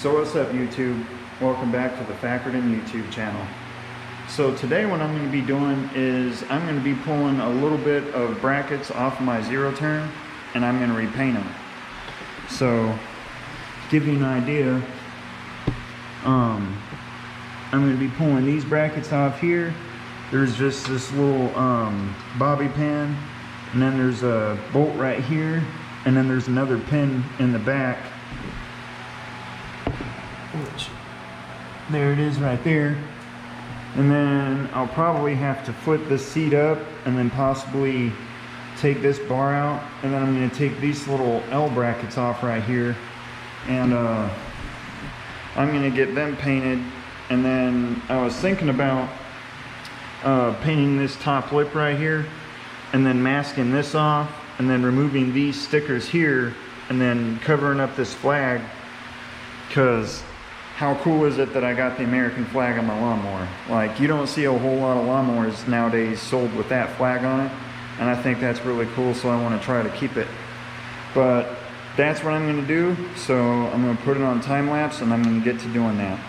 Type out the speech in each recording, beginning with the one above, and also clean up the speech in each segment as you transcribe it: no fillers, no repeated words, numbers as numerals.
So what's up YouTube? Welcome back to the Fackerton YouTube channel. So today what I'm going to be doing is I'm going to be pulling a little bit of brackets off of my zero turn and I'm going to repaint them. So to give you an idea, I'm going to be pulling these brackets off here. There's just this little bobby pin, and then there's a bolt right here, and then there's another pin in the back. Which, there it is right there. And then I'll probably have to flip this seat up and then possibly take this bar out, and then I'm going to take these little L brackets off right here, and I'm going to get them painted. And then I was thinking about painting this top lip right here and then masking this off and then removing these stickers here and then covering up this flag, because how cool is it that I got the American flag on my lawnmower? Like, you don't see a whole lot of lawnmowers nowadays sold with that flag on it, and I think that's really cool, so I want to try to keep it. But that's what I'm going to do, so I'm going to put it on time lapse and I'm going to get to doing that.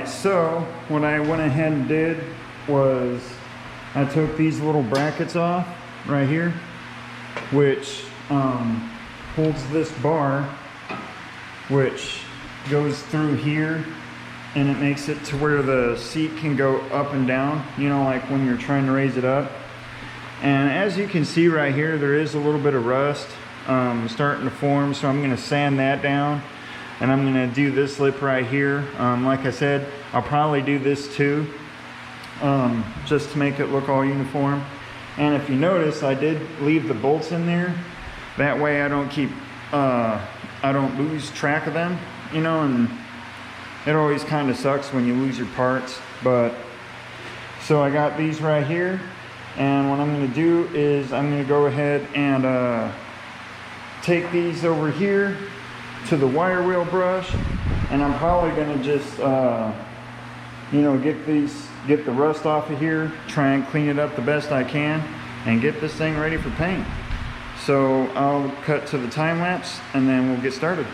So what I went ahead and did was I took these little brackets off right here, which holds this bar, which goes through here, and it makes it to where the seat can go up and down, you know, like when you're trying to raise it up. And as you can see right here, there is a little bit of rust starting to form, so I'm going to sand that down. And I'm going to do this lip right here. Like I said, I'll probably do this too, just to make it look all uniform. And if you notice, I did leave the bolts in there. That way I don't lose track of them, you know, and it always kind of sucks when you lose your parts. But, so I got these right here. And what I'm going to do is I'm going to go ahead and take these over here to the wire wheel brush, and I'm probably going to just you know, get the rust off of here, try and clean it up the best I can, and get this thing ready for paint. So I'll cut to the time lapse and then we'll get started.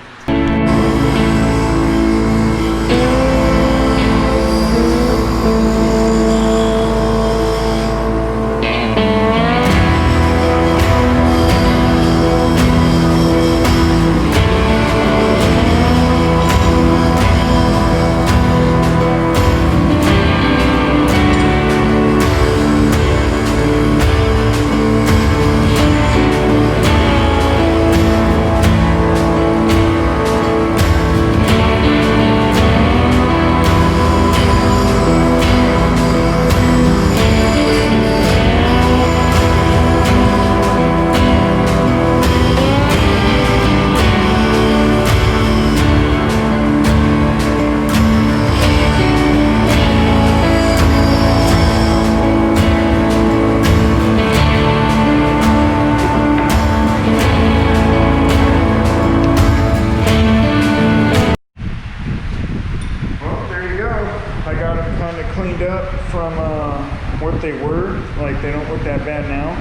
Cleaned up from what they were. Like, they don't look that bad now.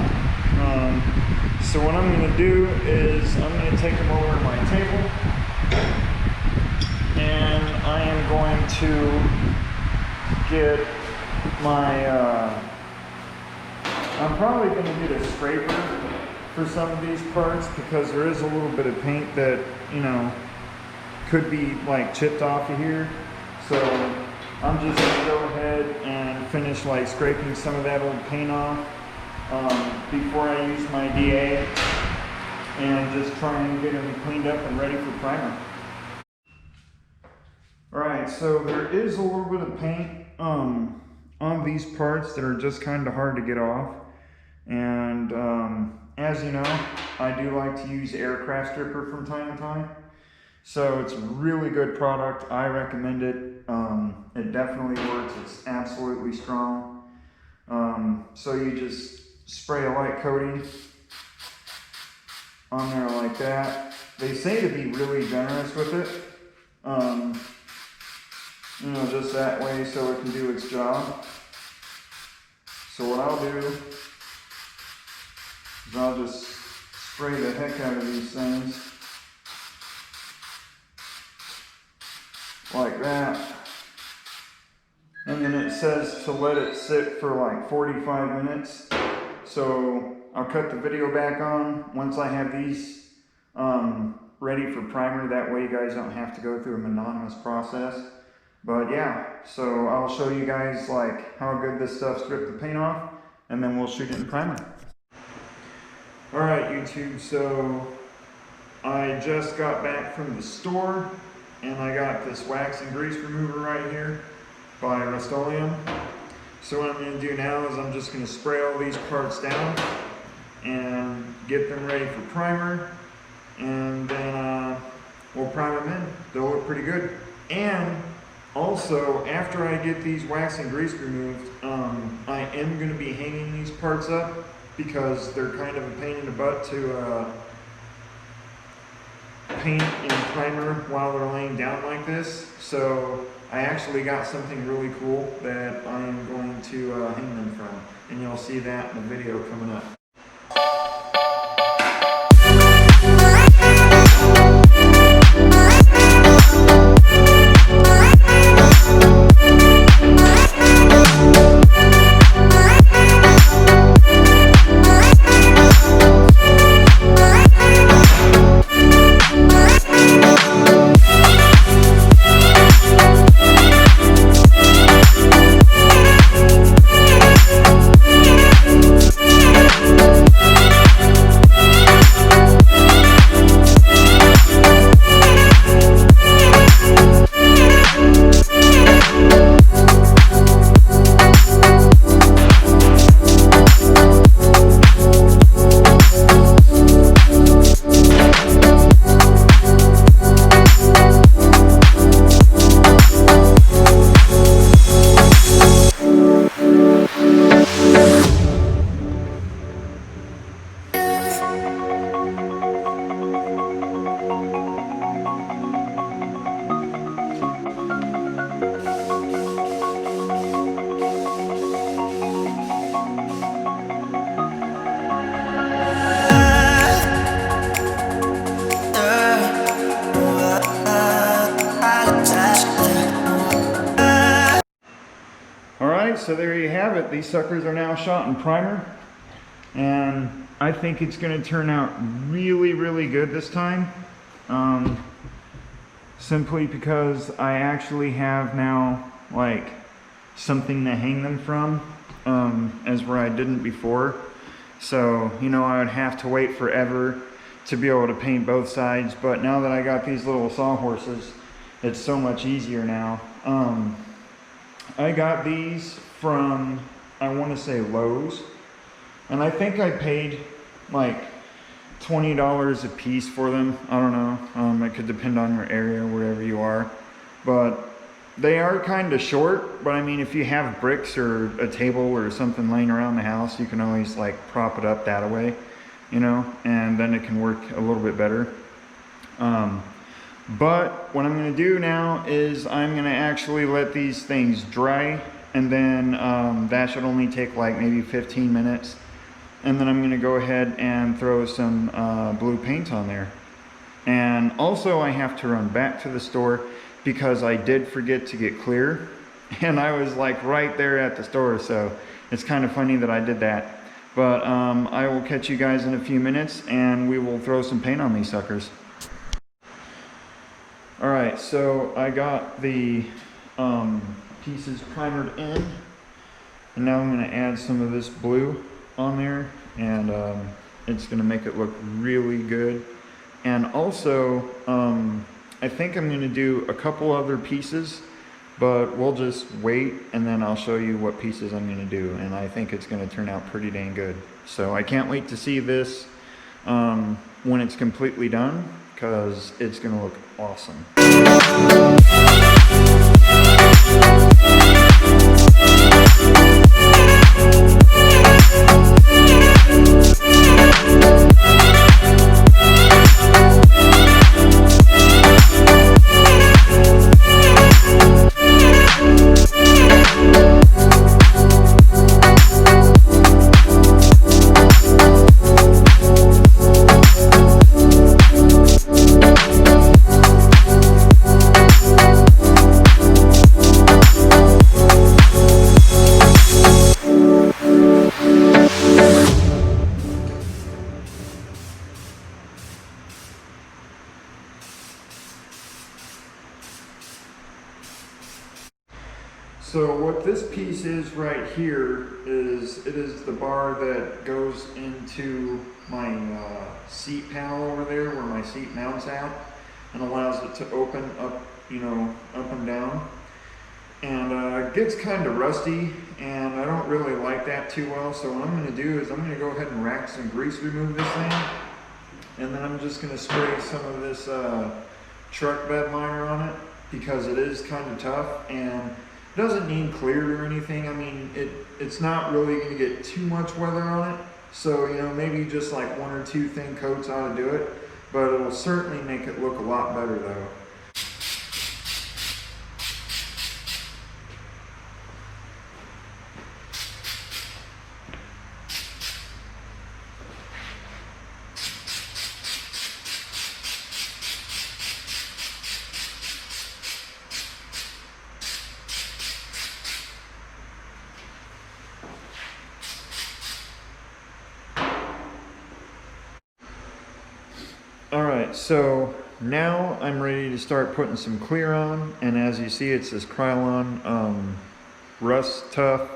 So what I'm going to do is I'm going to take them over to my table, and I am going to get my I'm probably going to get a scraper for some of these parts, because there is a little bit of paint that, you know, could be like chipped off of here. So I'm just going to go ahead and finish like scraping some of that old paint off before I use my DA, and just try and get them cleaned up and ready for primer. Alright, so there is a little bit of paint on these parts that are just kind of hard to get off. And as you know, I do like to use aircraft stripper from time to time. So it's a really good product. I recommend it. It definitely works. It's absolutely strong. So you just spray a light coating on there like that, they say to be really generous with it. You know, just that way so it can do its job. So what I'll do is I'll just spray the heck out of these things. Like that. And then it says to let it sit for like 45 minutes. So I'll cut the video back on once I have these ready for primer. That way you guys don't have to go through a monotonous process. But yeah, so I'll show you guys like how good this stuff stripped the paint off, and then we'll shoot it in primer. Alright YouTube, so I just got back from the store and I got this wax and grease remover right here by Rust-Oleum. So what I'm going to do now is I'm just going to spray all these parts down and get them ready for primer, and then we'll prime them in. They'll look pretty good. And also, after I get these wax and grease removed, I am going to be hanging these parts up because they're kind of a pain in the butt to paint and primer while they're laying down like this. So I actually got something really cool that I am going to hang them from, and you'll see that in the video coming up. So there you have it. These suckers are now shot in primer, and I think it's going to turn out really, really good this time. Simply because I actually have now like something to hang them from, as where I didn't before. So, you know, I would have to wait forever to be able to paint both sides, but now that I got these little sawhorses, it's so much easier now. I got these from, I want to say Lowe's, and I think I paid like $20 a piece for them. I don't know, it could depend on your area, wherever you are, but they are kind of short. But I mean, if you have bricks or a table or something laying around the house, you can always like prop it up that way, you know, and then it can work a little bit better. But what I'm going to do now is I'm going to actually let these things dry, and then that should only take like maybe 15 minutes. And then I'm going to go ahead and throw some blue paint on there. And also I have to run back to the store because I did forget to get clear, and I was like right there at the store, so it's kind of funny that I did that. But I will catch you guys in a few minutes and we will throw some paint on these suckers. Alright, so I got the pieces primered in, and now I'm going to add some of this blue on there, and it's going to make it look really good. And also, I think I'm going to do a couple other pieces, but we'll just wait and then I'll show you what pieces I'm going to do, and I think it's going to turn out pretty dang good. So I can't wait to see this when it's completely done, because it's going to look awesome. So what this piece is right here is, it is the bar that goes into my seat panel over there where my seat mounts out, and allows it to open up, you know, up and down. And it gets kind of rusty, and I don't really like that too well. So what I'm going to do is I'm going to go ahead and rack some grease remove this thing, and then I'm just going to spray some of this truck bed liner on it, because it is kind of tough and it doesn't need cleared or anything. I mean, it's not really going to get too much weather on it, so you know, maybe just like 1 or 2 thin coats ought to do it, but it'll certainly make it look a lot better though. Alright, so now I'm ready to start putting some clear on, and as you see, it's this Krylon rust tough.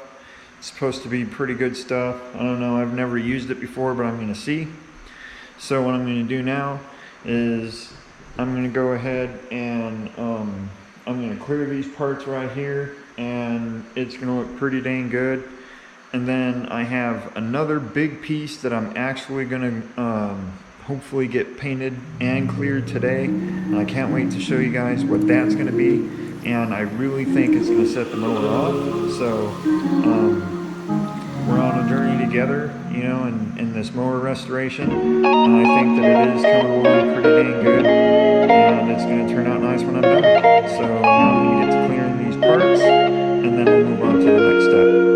It's supposed to be pretty good stuff. I don't know, I've never used it before, but I'm going to see. So what I'm going to do now is I'm going to go ahead and I'm going to clear these parts right here, and it's going to look pretty dang good. And then I have another big piece that I'm actually going to hopefully get painted and cleared today, and I can't wait to show you guys what that's going to be, and I really think it's going to set the mower off. So we're on a journey together, you know, in this mower restoration, and I think that it is coming along pretty dang good, and it's going to turn out nice when I'm done. So now I'm going to get to clearing these parts, and then we'll move on to the next step.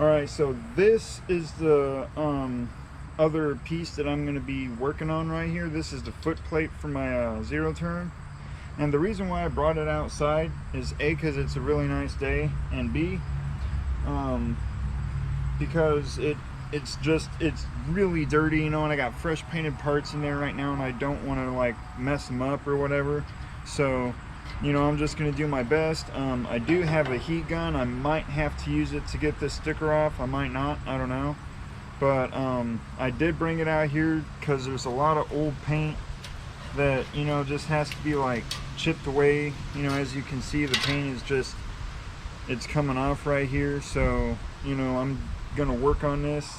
Alright, so this is the other piece that I'm going to be working on right here. This is the foot plate for my zero turn, and the reason why I brought it outside is A, because it's a really nice day, and B, because it's really dirty, you know, and I got fresh painted parts in there right now, and I don't want to like mess them up or whatever. So you know, I'm just going to do my best. I do have a heat gun. I might have to use it to get this sticker off. I might not, I don't know. But I did bring it out here because there's a lot of old paint that, you know, just has to be like chipped away. You know, as you can see, the paint is just, it's coming off right here. So, you know, I'm gonna work on this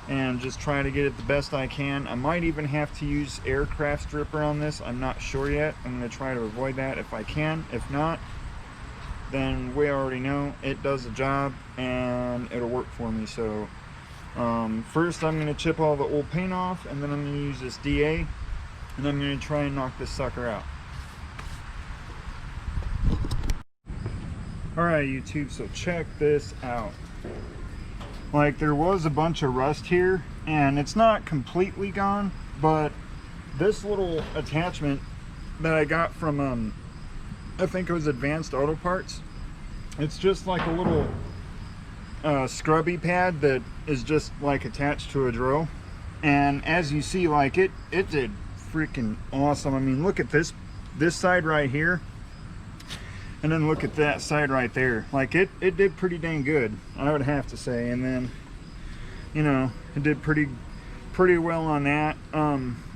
and just try to get it the best I can. I might even have to use aircraft stripper on this. I'm not sure yet. I'm gonna try to avoid that if I can. If not, then we already know it does the job and it'll work for me. So first I'm going to chip all the old paint off, and then I'm going to use this DA, and I'm going to try and knock this sucker out. Alright YouTube, so check this out. Like, there was a bunch of rust here, and it's not completely gone, but this little attachment that I got from I think it was Advanced Auto Parts, it's just like a little scrubby pad that is just like attached to a drill, and as you see, like it did freaking awesome. I mean, look at this side right here, and then look at that side right there. Like it did pretty dang good, I would have to say. And then, you know, it did pretty well on that.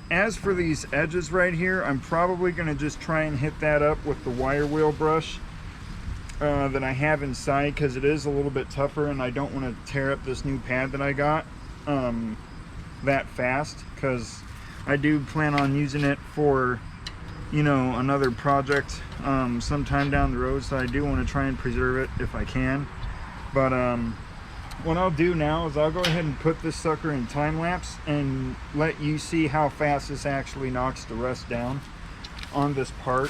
As for these edges right here, I'm probably going to just try and hit that up with the wire wheel brush that I have inside, because it is a little bit tougher, and I don't want to tear up this new pad that I got that fast, because I do plan on using it for, you know, another project sometime down the road, so I do want to try and preserve it if I can. But what I'll do now is I'll go ahead and put this sucker in time lapse and let you see how fast this actually knocks the rust down on this part.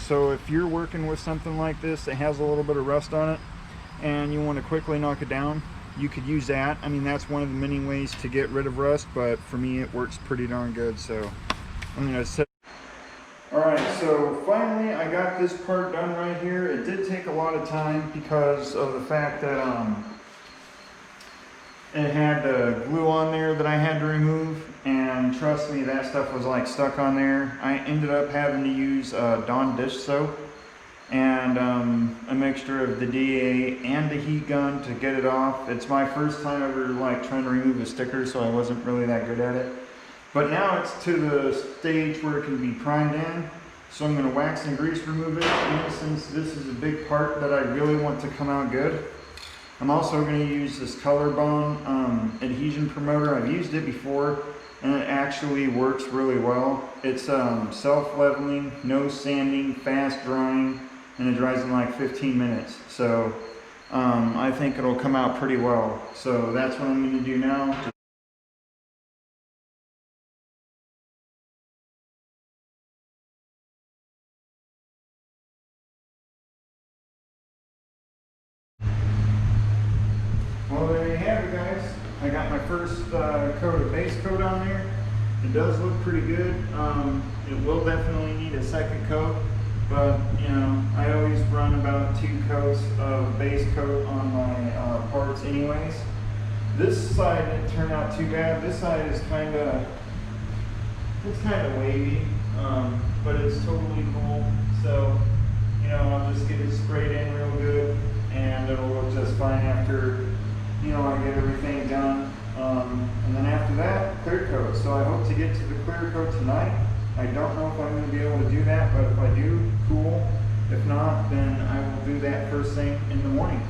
So if you're working with something like this that has a little bit of rust on it, and you want to quickly knock it down, you could use that. I mean, that's one of the many ways to get rid of rust, but for me it works pretty darn good. So I'm going to set. Alright, so finally I got this part done right here. It did take a lot of time because of the fact that it had the glue on there that I had to remove, and trust me, that stuff was like stuck on there. I ended up having to use Dawn dish soap and a mixture of the DA and the heat gun to get it off. It's my first time ever like trying to remove a sticker, so I wasn't really that good at it. But now it's to the stage where it can be primed in, so I'm going to wax and grease remove it. And since this is a big part that I really want to come out good, I'm also going to use this ColorBond adhesion promoter. I've used it before and it actually works really well. It's self-leveling, no sanding, fast drying, and it dries in like 15 minutes. So I think it'll come out pretty well. So that's what I'm going to do now. Well, there you have it, guys. I got my first coat of base coat on there. It does look pretty good. It will definitely need a second coat, but you know, I always run about 2 coats of base coat on my parts anyways. This side didn't turn out too bad. This side is kind of wavy, but it's totally cool. So, you know, I'll just get it sprayed in real good and it'll look just fine after, you know, I get everything done. And then after that, clear coat. So I hope to get to the clear coat tonight. I don't know if I'm going to be able to do that, but if I do, cool. If not, then I will do that first thing in the morning.